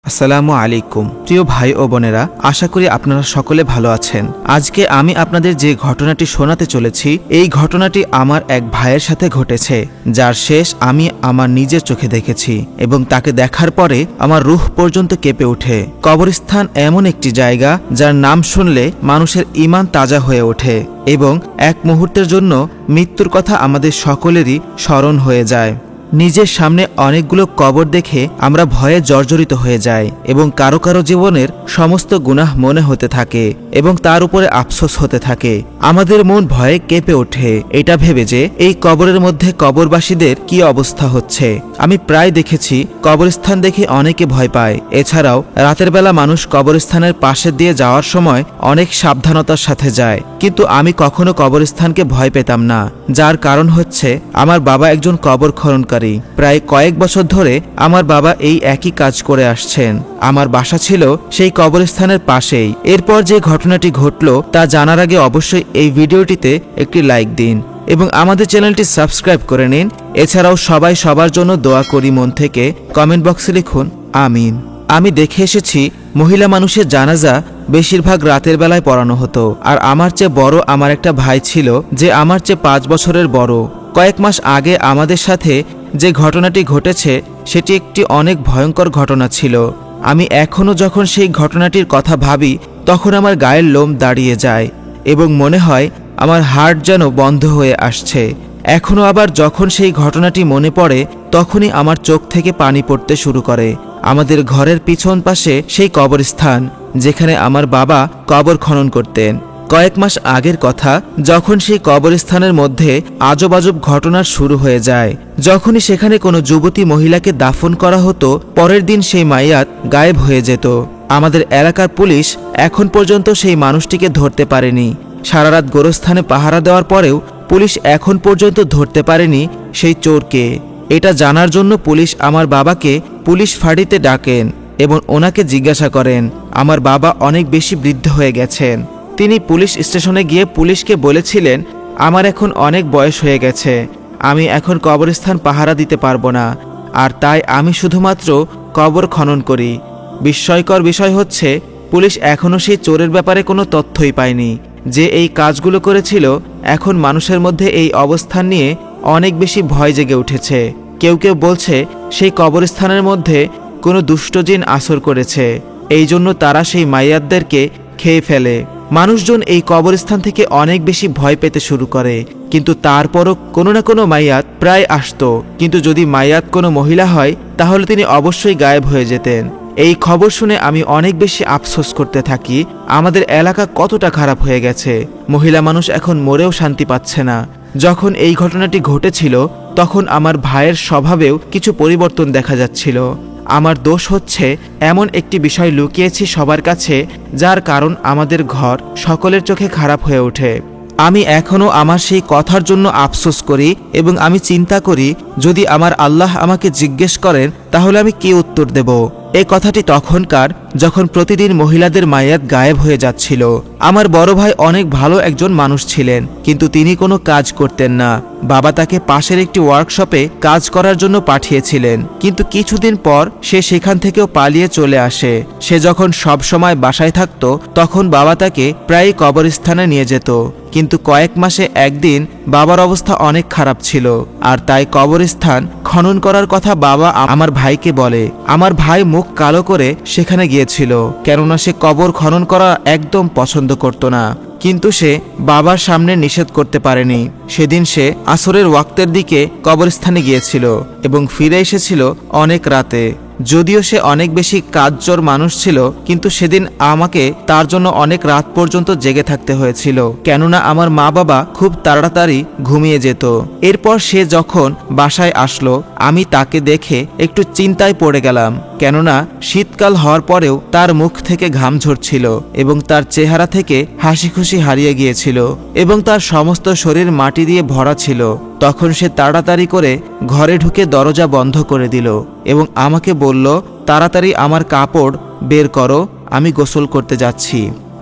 আসসালামু আলাইকুম প্রিয় ভাই ও বোনেরা, আশা করি আপনারা সকলে ভালো আছেন। আজকে আমি আপনাদের যে ঘটনাটি শোনাতে চলেছি, এই ঘটনাটি আমার এক ভাইয়ের সাথে ঘটেছে, যার শেষ আমি আমার নিজের চোখে দেখেছি এবং তাকে দেখার পরে আমার রূহ পর্যন্ত কেঁপে ওঠে। কবরস্থান এমন একটি জায়গা যার নাম শুনলে মানুষের ঈমান তাজা হয়ে ওঠে এবং এক মুহূর্তের জন্য মৃত্যুর কথা আমাদের সকলেরই স্মরণ হয়ে যায়। নিজের সামনে অনেকগুলো কবর দেখে আমরা ভয়ে জর্জরিত হয়ে যাই এবং কারো কারো জীবনের সমস্ত গুনাহ মনে হতে থাকে এবং তার উপরে আফসোস হতে থাকে। আমাদের মন ভয়ে কেঁপে ওঠে এটা ভেবে যে এই কবরের মধ্যে কবরবাসীদের কি অবস্থা হচ্ছে। আমি প্রায় দেখেছি কবরস্থান দেখে অনেকে ভয় পায়। এছাড়াও রাতের বেলা মানুষ কবরস্থানের পাশে দিয়ে যাওয়ার সময় অনেক সাবধানতার সাথে যায়, কিন্তু আমি কখনো কবরস্থানকে ভয় পেতাম না। যার কারণ হচ্ছে আমার বাবা একজন কবর খননকারী। প্রায় কয়েক বছর ধরে আমার বাবা এই একই কাজ করে আসছেন। আমার বাসা ছিল সেই কবরস্থানের পাশেই। এরপর যে ঘটনাটি ঘটল তা জানার আগে অবশ্যই এই ভিডিওটিতে একটি লাইক দিন এবং আমাদের চ্যানেলটি সাবস্ক্রাইব করে নিন। এছাড়াও সবাই সবার জন্য দোয়া করি মন থেকে। কমেন্ট বক্সে লিখুন আমিন। আমি দেখে এসেছি মহিলা মানুষের জানাজা বেশিরভাগ রাতের বেলায় পড়ানো হতো। আর আমার চেয়ে বড় আমার একটা ভাই ছিল, যে আমার চেয়ে 5 বছরের বড়। কয়েক মাস আগে আমাদের সাথে যে ঘটনাটি ঘটেছে সেটি একটি অনেক ভয়ঙ্কর ঘটনা ছিল। আমি এখনও যখন সেই ঘটনাটির কথা ভাবি তখন আমার গায়ের লোম দাঁড়িয়ে যায় এবং মনে হয় আমার হার্ট যেন বন্ধ হয়ে আসছে। এখনও আবার যখন সেই ঘটনাটি মনে পড়ে তখনই আমার চোখ থেকে পানি পড়তে শুরু করে। আমাদের ঘরের পিছন পাশে সেই কবরস্থান, যেখানে আমার বাবা কবর খনন করতেন। কয়েক মাস আগের কথা, যখন সেই কবরস্থানের মধ্যে আজব আজব ঘটনা শুরু হয়ে যায়। যখনই সেখানে কোনো যুবতী মহিলাকে দাফন করা হতো, পরের দিন সেই মাইয়াত গায়েব হয়ে যেত। আমাদের এলাকার পুলিশ এখন পর্যন্ত সেই মানুষটিকে ধরতে পারেনি। সারারাত গোরস্থানে পাহারা দেওয়ার পরেও পুলিশ এখন পর্যন্ত ধরতে পারেনি সেই চোরকে। এটা জানার জন্য পুলিশ আমার বাবাকে পুলিশ ফাঁড়িতে ডাকেন এবং ওনাকে জিজ্ঞাসা করেন। আমার বাবা অনেক বেশি বৃদ্ধ হয়ে গেছেন। তিনি পুলিশ স্টেশনে গিয়ে পুলিশকে বলেছিলেন, আমার এখন অনেক বয়স হয়ে গেছে, আমি এখন কবরস্থান পাহারা দিতে পারবো না, আর তাই আমি শুধুমাত্র কবর খনন করি। বিস্ময়কর বিষয় হচ্ছে পুলিশ এখনও সেই চোরের ব্যাপারে কোনো তথ্যই পায়নি, যে এই কাজগুলো করেছিল। এখন মানুষের মধ্যে এই অবস্থান নিয়ে অনেক বেশি ভয় জেগে উঠেছে। কেউ কেউ বলছে সেই কবরস্থানের মধ্যে কোনো দুষ্ট জিন আসর করেছে, এই জন্য তারা সেই মাইয়াতদেরকে খেয়ে ফেলে। মানুষজন এই কবরস্থান থেকে অনেক বেশি ভয় পেতে শুরু করে, কিন্তু তারপরও কোনো না কোনো মাইয়াত প্রায় আসতো। কিন্তু যদি মাইয়াত কোনো মহিলা হয় তাহলে তিনি অবশ্যই গায়েব হয়ে যেতেন। এই খবর শুনে আমি অনেক বেশি আফসোস করতে থাকি, আমাদের এলাকা কতটা খারাপ হয়ে গেছে। মহিলা মানুষ এখন মরেও শান্তি পাচ্ছে না। যখন এই ঘটনাটি ঘটেছিল তখন আমার ভাইয়ের স্বভাবেও কিছু পরিবর্তন দেখা যাচ্ছিল। আমার দোষ হচ্ছে এমন একটি বিষয় লুকিয়েছি সবার কাছে, যার কারণ আমাদের ঘর সকলের চোখে খারাপ হয়ে ওঠে। আমি এখনও আমার সেই কথার জন্য আফসোস করি এবং আমি চিন্তা করি, যদি আমার আল্লাহ আমাকে জিজ্ঞেস করেন তাহলে আমি কি উত্তর দেব। এই কথাটি তখনকার যখন প্রতিদিন মহিলাদের মাইয়াত গায়েব হয়ে যাচ্ছিল। আমার বড় ভাই অনেক ভালো একজন মানুষ ছিলেন, কিন্তু তিনি কোনো কাজ করতেন না। বাবা তাকে পাশের একটি ওয়ার্কশপে কাজ করার জন্য পাঠিয়েছিলেন, কিন্তু কিছুদিন পর সে সেখান থেকেও পালিয়ে চলে আসে। সে যখন সব সময় বাসায় থাকত তখন বাবা তাকে প্রায়ই কবরস্থানে নিয়ে যেত, কিন্তু কয়েক মাসে একদিন বাবার অবস্থা অনেক খারাপ ছিল, আর তাই কবরস্থান খনন করার কথা বাবা আমার ভাইকে বলে। আমার ভাই মুখ কালো করে সেখানে গিয়েছিল, কেননা সে কবর খনন করা একদম পছন্দ করত না। কিন্তু সে বাবার সামনে নিষেধ করতে পারেনি। সেদিন সে আসরের ওয়াক্তের দিকে কবরস্থানে গিয়েছিল এবং ফিরে এসেছিল অনেক রাতে। যদিও সে অনেক বেশি কাজচোর মানুষ ছিল, কিন্তু সেদিন আমাকে তার জন্য অনেক রাত পর্যন্ত জেগে থাকতে হয়েছিল, কেননা আমার মা বাবা খুব তাড়াতাড়ি ঘুমিয়ে যেত। এরপর সে যখন বাসায় আসলো আমি তাকে দেখে একটু চিন্তায় পড়ে গেলাম, কেননা শীতকাল হওয়ার পরেও তার মুখ থেকে ঘাম ঝরছিল এবং তার চেহারা থেকে হাসি খুশি হারিয়ে গিয়েছিল এবং তার সমস্ত শরীর মাটি দিয়ে ভরা ছিল। তখন সে তাড়াতাড়ি করে ঘরে ঢুকে দরজা বন্ধ করে দিল এবং আমাকে বলল, তাড়াতাড়ি আমার কাপড় বের করো, আমি গোসল করতে যাচ্ছি।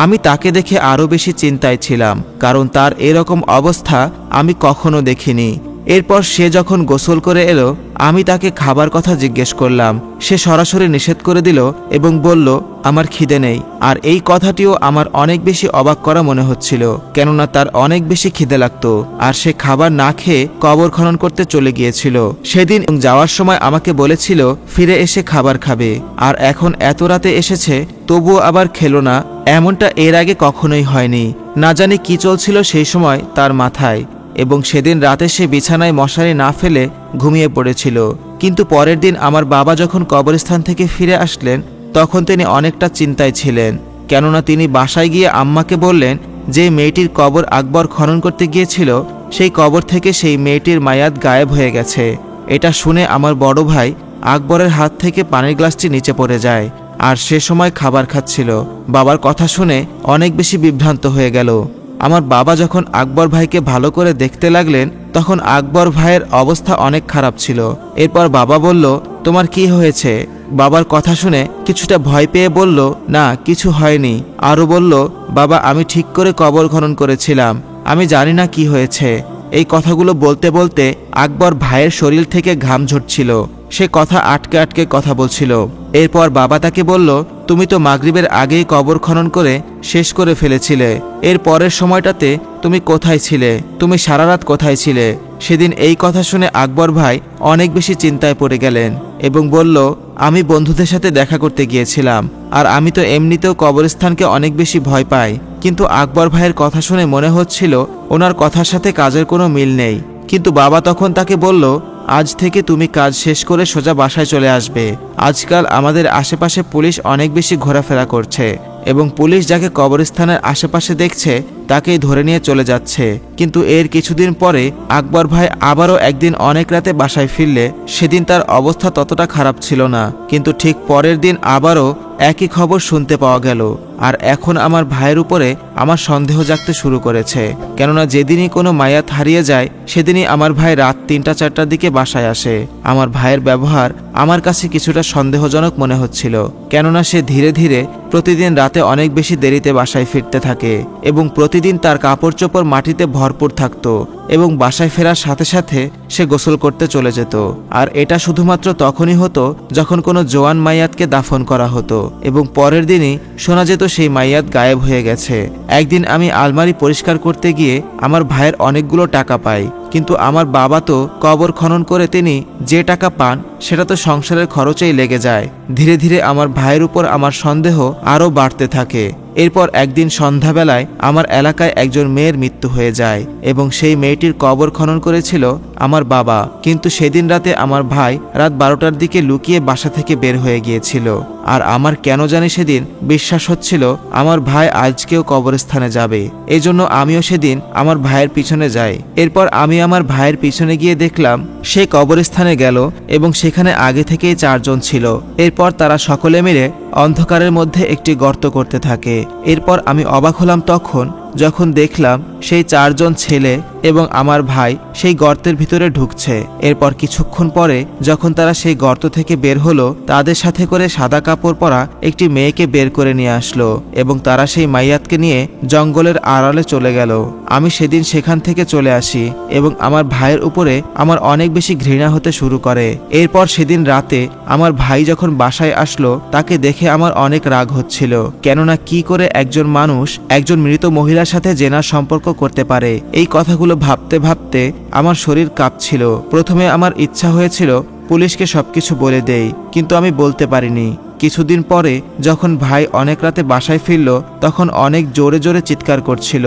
আমি তাকে দেখে আরও বেশি চিন্তায় ছিলাম, কারণ তার এরকম অবস্থা আমি কখনো দেখিনি। এরপর সে যখন গোসল করে এলো, আমি তাকে খাবার কথা জিজ্ঞেস করলাম। সে সরাসরি নিষেধ করে দিল এবং বলল, আমার খিদে নেই। আর এই কথাটিও আমার অনেক বেশি অবাক করা মনে হচ্ছিল, কেননা তার অনেক বেশি খিদে লাগতো আর সে খাবার না খেয়ে কবর খনন করতে চলে গিয়েছিল। সেদিন যাওয়ার সময় আমাকে বলেছিল ফিরে এসে খাবার খাবে, আর এখন এত রাতে এসেছে তবুও আবার খেলো না। এমনটা এর আগে কখনোই হয়নি। না জানি কি চলছিল সেই সময় তার মাথায়, এবং সেদিন রাতে সে বিছানায় মশারি না ফেলে ঘুমিয়ে পড়েছিল। কিন্তু পরের দিন আমার বাবা যখন কবরস্থান থেকে ফিরে আসলেন, তখন তিনি অনেকটা চিন্তায় ছিলেন, কেননা তিনি বাসায় গিয়ে আম্মাকে বললেন যে মেয়েটির কবর আকবর খনন করতে গিয়েছিল, সেই কবর থেকে সেই মেয়েটির মায়াত গায়েব হয়ে গেছে। এটা শুনে আমার বড় ভাই আকবরের হাত থেকে পানির গ্লাসটি নিচে পড়ে যায়, আর সে সময় খাবার খাচ্ছিল। বাবার কথা শুনে অনেক বেশি বিভ্রান্ত হয়ে গেল। আমার বাবা যখন আকবর ভাইকে ভালো করে দেখতে লাগলেন, তখন আকবর ভাইয়ের অবস্থা অনেক খারাপ ছিল। এরপর বাবা বলল, তোমার কি হয়েছে? বাবার কথা শুনে কিছুটা ভয় পেয়ে বলল, না কিছু হয়নি। আরও বলল, বাবা আমি ঠিক করে কবর খনন করেছিলাম, আমি জানি না কি হয়েছে। এই কথাগুলো বলতে বলতে আকবর ভাইয়ের শরীর থেকে ঘাম ঝরছিল। সে কথা আটকে আটকে কথা বলছিল। এরপর বাবা তাকে বলল, তুমি তো মাগরিবের আগেই কবর খনন করে শেষ করে ফেলেছিলে। এর পরের সময়টাতে তুমি কোথায় ছিলে? তুমি সারা রাত কোথায় ছিলে? সেদিন এই কথা শুনে আকবর ভাই অনেক বেশি চিন্তায় পড়ে গেলেন এবং বলল, আমি বন্ধুদের সাথে দেখা করতে গিয়েছিলাম, আর আমি তো এমনিতেও কবরস্থানকে অনেক বেশি ভয় পাই। কিন্তু আকবর ভাইয়ের কথা শুনে মনে হচ্ছিল ওনার কথার সাথে কাজের কোনো মিল নেই। কিন্তু বাবা তখন তাকে বলল, আজ থেকে তুমি কাজ শেষ করে সোজা বাসায় চলে আসবে। আজকাল আমাদের আশেপাশে পুলিশ অনেক বেশি ঘোরাফেরা করছে, এবং পুলিশ যাকে কবরস্থানের আশেপাশে দেখছে তাকেই ধরে নিয়ে চলে যাচ্ছে। কিন্তু এর কিছুদিন পরে আকবর ভাই আবারও একদিন অনেক রাতে বাসায় ফিরলে সেদিন তার অবস্থা ততটা খারাপ ছিল না, কিন্তু ঠিক পরের দিন আবারও একই খবর শুনতে পাওয়া গেল। আর এখন আমার ভাইয়ের উপরে আমার সন্দেহ জাগতে শুরু করেছে, কেননা যেদিনই কোনো মায়াত হারিয়ে যায় সেদিনই আমার ভাই রাত ৩টা-৪টার দিকে বাসায় আসে। আমার ভাইয়ের ব্যবহার আমার কাছে কিছুটা সন্দেহজনক মনে হচ্ছিল, কেননা সে ধীরে ধীরে প্রতিদিন রাতে অনেক বেশি দেরিতে বাসায় ফিরতে থাকে, এবং প্রতিদিন তার কাপড় চোপড় মাটিতে ভরপুর থাকতো, এবং বাসায় ফেরার সাথে সাথে সে গোসল করতে চলে যেত। আর এটা শুধুমাত্র তখনই হতো যখন কোনো জোয়ান মাইয়াতকে দাফন করা হতো, এবং পরের দিনই শোনা যেত সেই মাইয়াত গায়েব হয়ে গেছে। একদিন আমি আলমারি পরিষ্কার করতে গিয়ে আমার ভাইয়ের অনেকগুলো টাকা পাই, কিন্তু আমার বাবা তো কবর খনন করে তিনি যে টাকা পান সেটা তো সংসারের খরচেই লেগে যায়। ধীরে ধীরে আমার ভাইয়ের উপর আমার সন্দেহ আরও বাড়তে থাকে। এরপর একদিন সন্ধ্যাবেলায় আমার এলাকায় একজন মেয়ের মৃত্যু হয়ে যায়, এবং সেই মেয়েটির কবর খনন করেছিল আমার বাবা। কিন্তু সেদিন রাতে আমার ভাই রাত 12টার দিকে লুকিয়ে বাসা থেকে বের হয়ে গিয়েছিল। আর আমার কেন জানি সেদিন বিশ্বাস হচ্ছিল আমার ভাই আজকেও কবরস্থানে যাবে। এই জন্য আমিও সেদিন আমার ভাইয়ের পিছনে যাই। এরপর আমি আমার ভাইয়ের পিছনে গিয়ে দেখলাম সে কবরস্থানে গেল, এবং সেখানে আগে থেকেই 4 জন ছিল। এরপর তারা সকলে মিলে অন্ধকারের মধ্যে একটি গর্ত করতে থাকে। এরপর আমি অবাক হলাম তখন যখন দেখলাম সেই 4 জন ছেলে এবং আমার ভাই সেই গর্তের ভিতরে ঢুকছে। এরপর কিছুক্ষণ পরে যখন তারা সেই গর্ত থেকে বের হলো, তাদের সাথে করে সাদা কাপড় পরা একটি মেয়েকে বের করে নিয়ে আসলো, এবং তারা সেই মাইয়াতকে নিয়ে জঙ্গলের আড়ালে চলে গেল। আমি সেদিন সেখান থেকে চলে আসি, এবং আমার ভাইয়ের উপরে আমার অনেক বেশি ঘৃণা হতে শুরু করে। এরপর সেদিন রাতে আমার ভাই যখন বাসায় আসলো, তাকে দেখে আমার অনেক রাগ হচ্ছিল, কেননা কি করে একজন মানুষ একজন মৃত মহিলার সাথে জেনার সম্পর্ক করতে পারে। এই কথাগুলো ভাবতে ভাবতে আমার শরীর কাঁপছিল। প্রথমে আমার ইচ্ছা হয়েছিল পুলিশকে সবকিছু বলে দেই, কিন্তু আমি বলতে পারিনি। কিছুদিন পরে যখন ভাই অনেক রাতে বাসায় ফিরল, তখন অনেক জোরে জোরে চিৎকার করছিল,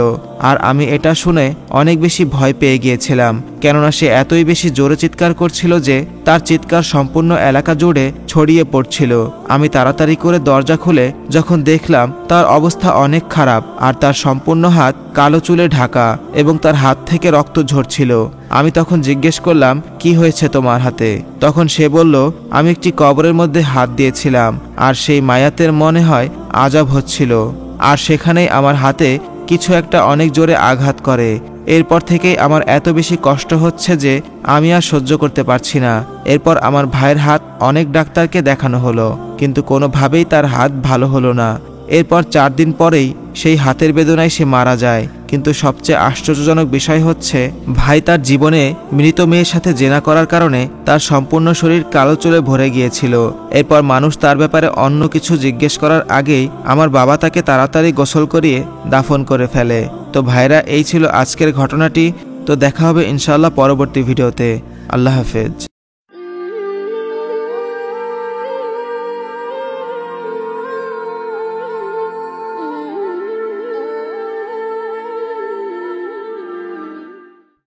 আর আমি এটা শুনে অনেক বেশি ভয় পেয়ে গিয়েছিলাম, কেননা সে এতই বেশি জোরে চিৎকার করছিল যে তার চিৎকার সম্পূর্ণ এলাকা জুড়ে ছড়িয়ে পড়ছিল। আমি তাড়াতাড়ি করে দরজা খুলে যখন দেখলাম তার অবস্থা অনেক খারাপ, আর তার সম্পূর্ণ হাত কালো চুলে ঢাকা, এবং তার হাত থেকে রক্ত ঝরছিল। আমি তখন জিজ্ঞেস করলাম, কি হয়েছে তোমার হাতে? তখন সে বলল, আমি একটি কবরের মধ্যে হাত দিয়েছিলাম, আর সেই মায়াতের মনে হয় আযাব হচ্ছিল, আর সেখানেই আমার হাতে কিছু একটা অনেক জোরে আঘাত করে। এরপর থেকেই আমার এত বেশি কষ্ট হচ্ছে যে আমি আর সহ্য করতে পারছি না। এরপর আমার ভাইয়ের হাত অনেক ডাক্তারকে দেখানো হলো, কিন্তু কোনোভাবেই তার হাত ভালো হলো না। এরপর 4 দিন পরেই সেই হাতের বেদনায় সে মারা যায়। কিন্তু সবচেয়ে আশ্চর্যজনক বিষয় হচ্ছে, ভাই তার জীবনে মৃত মেয়ের সাথে জেনা করার কারণে তার সম্পূর্ণ শরীর কালো চুলে ভরে গিয়েছিল। এরপর মানুষ তার ব্যাপারে অন্য কিছু জিজ্ঞেস করার আগেই আমার বাবা তাকে তাড়াতাড়ি গোসল করিয়ে দাফন করে ফেলে। তো ভাইরা, এই ছিল আজকের ঘটনাটি। তো দেখা হবে ইনশাআল্লাহ পরবর্তী ভিডিওতে। আল্লাহ হাফেজ।